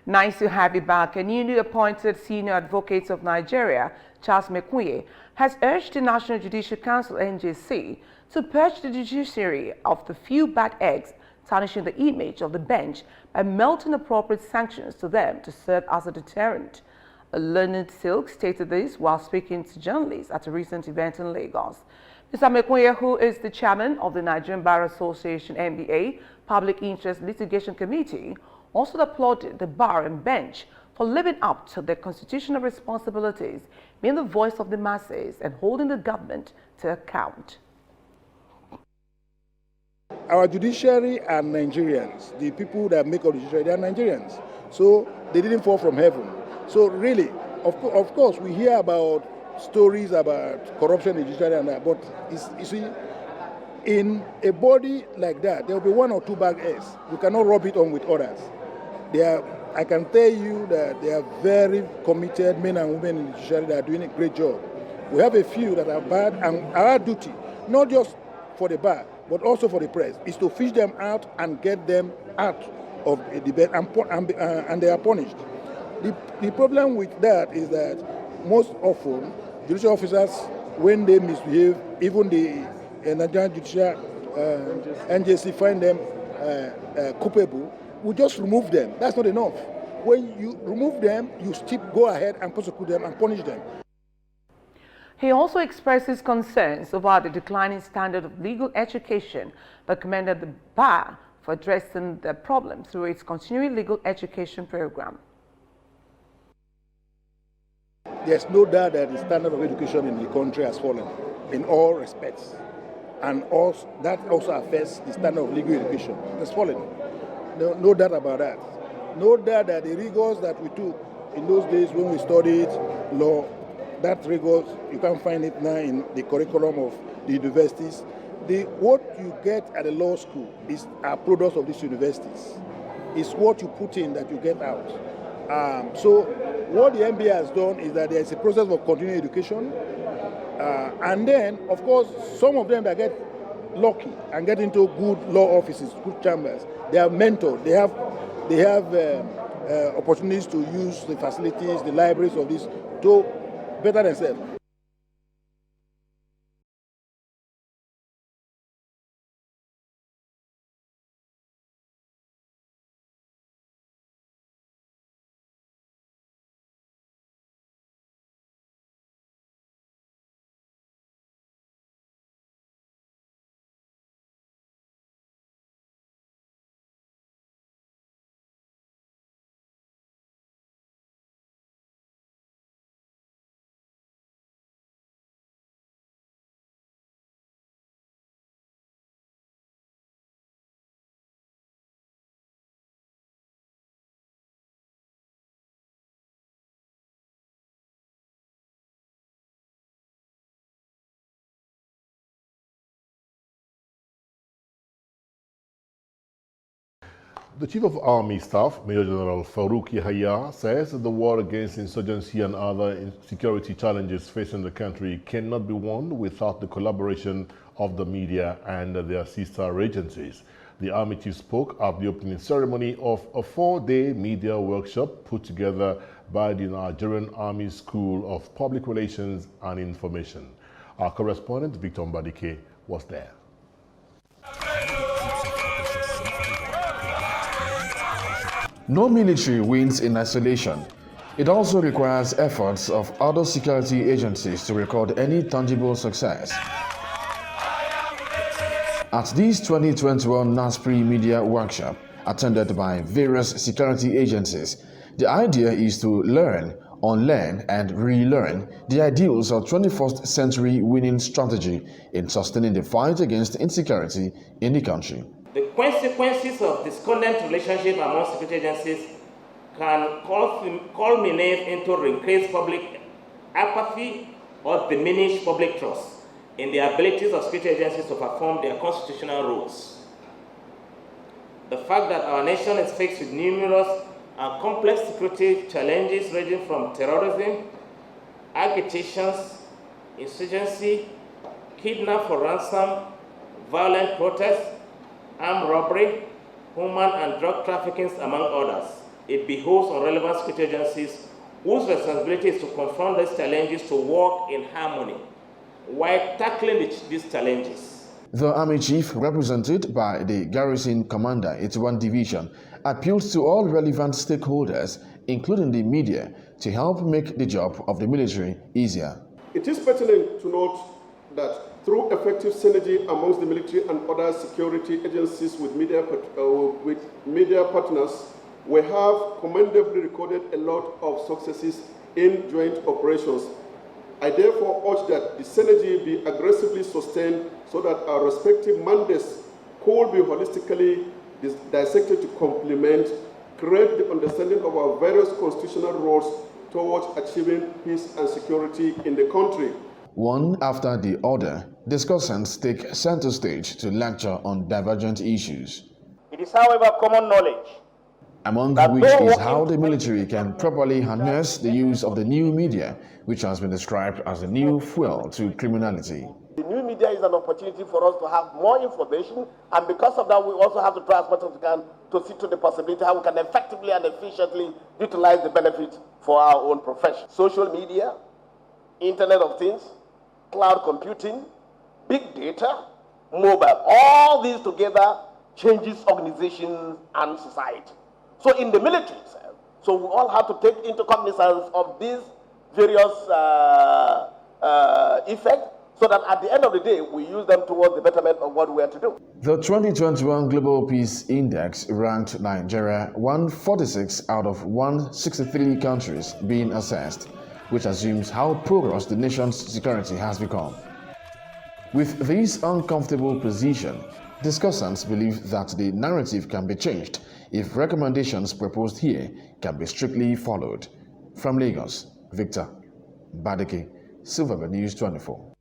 Nice to have you back. A newly appointed senior advocate of Nigeria, Charles Mekunye, has urged the National Judicial Council (NJC) to purge the judiciary of the few bad eggs tarnishing the image of the bench by melting appropriate sanctions to them to serve as a deterrent. A learned Silk stated this while speaking to journalists at a recent event in Lagos. Mr. Mekunye, who is the chairman of the Nigerian Bar Association (NBA) Public Interest Litigation Committee, also applauded the bar and bench for living up to their constitutional responsibilities, being the voice of the masses and holding the government to account. Our judiciary are Nigerians. The people that make up the judiciary, they are Nigerians. So they didn't fall from heaven. So really, of course, we hear about stories about corruption in the judiciary and that, but you see, in a body like that, there will be one or two bad eggs. You cannot rub it on with others. I can tell you that they are very committed men and women in the judiciary that are doing a great job. We have a few that are bad, and our duty, not just for the bar, but also for the press, is to fish them out and get them out of the debate, and they are punished. The problem with that is that most often, judicial officers, when they misbehave, even the Nigerian Judicial NJC find them culpable, we just remove them. That's not enough. When you remove them, you still go ahead and prosecute them and punish them. He also expresses concerns about the declining standard of legal education, but commended the bar for addressing the problem through its continuing legal education program. There's no doubt that the standard of education in the country has fallen in all respects. And also, that also affects the standard of legal education. It's fallen. No doubt about that. No doubt that the rigors that we took in those days when we studied law, that rigors, you can't find it now in the curriculum of the universities. What you get at the law school is a product of these universities. It's what you put in that you get out. So what the NBA has done is that there is a process of continuing education. And then, of course, some of them that get lucky and get into good law offices, good chambers, they are mentored. They have opportunities to use the facilities, the libraries of this to better themselves. The Chief of Army Staff, Major General Farouk Yahya, says that the war against insurgency and other security challenges facing the country cannot be won without the collaboration of the media and their sister agencies. The Army Chief spoke at the opening ceremony of a 4-day media workshop put together by the Nigerian Army School of Public Relations and Information. Our correspondent, Victor Mbadike, was there. No military wins in isolation. It also requires efforts of other security agencies to record any tangible success. At this 2021 NASPRI Media Workshop, attended by various security agencies, the idea is to learn, unlearn, and relearn the ideals of 21st century winning strategy in sustaining the fight against insecurity in the country. The consequences of discordant relationship among security agencies can culminate into increased public apathy or diminish public trust in the abilities of security agencies to perform their constitutional roles. The fact that our nation is faced with numerous and complex security challenges ranging from terrorism, agitations, insurgency, kidnap for ransom, violent protests, armed robbery, human and drug trafficking, among others, it behoves on relevant security agencies whose responsibility is to confront these challenges to work in harmony while tackling these challenges. The Army Chief, represented by the Garrison Commander, 81 Division, appealed to all relevant stakeholders, including the media, to help make the job of the military easier. It is pertinent to note that through effective synergy amongst the military and other security agencies with media partners, we have commendably recorded a lot of successes in joint operations. I therefore urge that the synergy be aggressively sustained so that our respective mandates could be holistically dissected to complement, create the understanding of our various constitutional roles towards achieving peace and security in the country. One after the other, discussants take center stage to lecture on divergent issues. It is, however, common knowledge among which is how the military can properly harness the use of the new media, which has been described as a new fuel to criminality. The new media is an opportunity for us to have more information, and because of that, we also have to try as much as we can to see to the possibility how we can effectively and efficiently utilize the benefits for our own profession. Social media, Internet of Things, cloud computing, big data, mobile, all these together changes organizations and society. So in the military itself, so we all have to take into cognizance of these various effects, so that at the end of the day, we use them towards the betterment of what we are to do. The 2021 Global Peace Index ranked Nigeria 146 out of 163 countries being assessed, which assumes how porous the nation's security has become. With this uncomfortable position, discussants believe that the narrative can be changed if recommendations proposed here can be strictly followed. From Lagos, Victor Badeke, Silverbird News 24.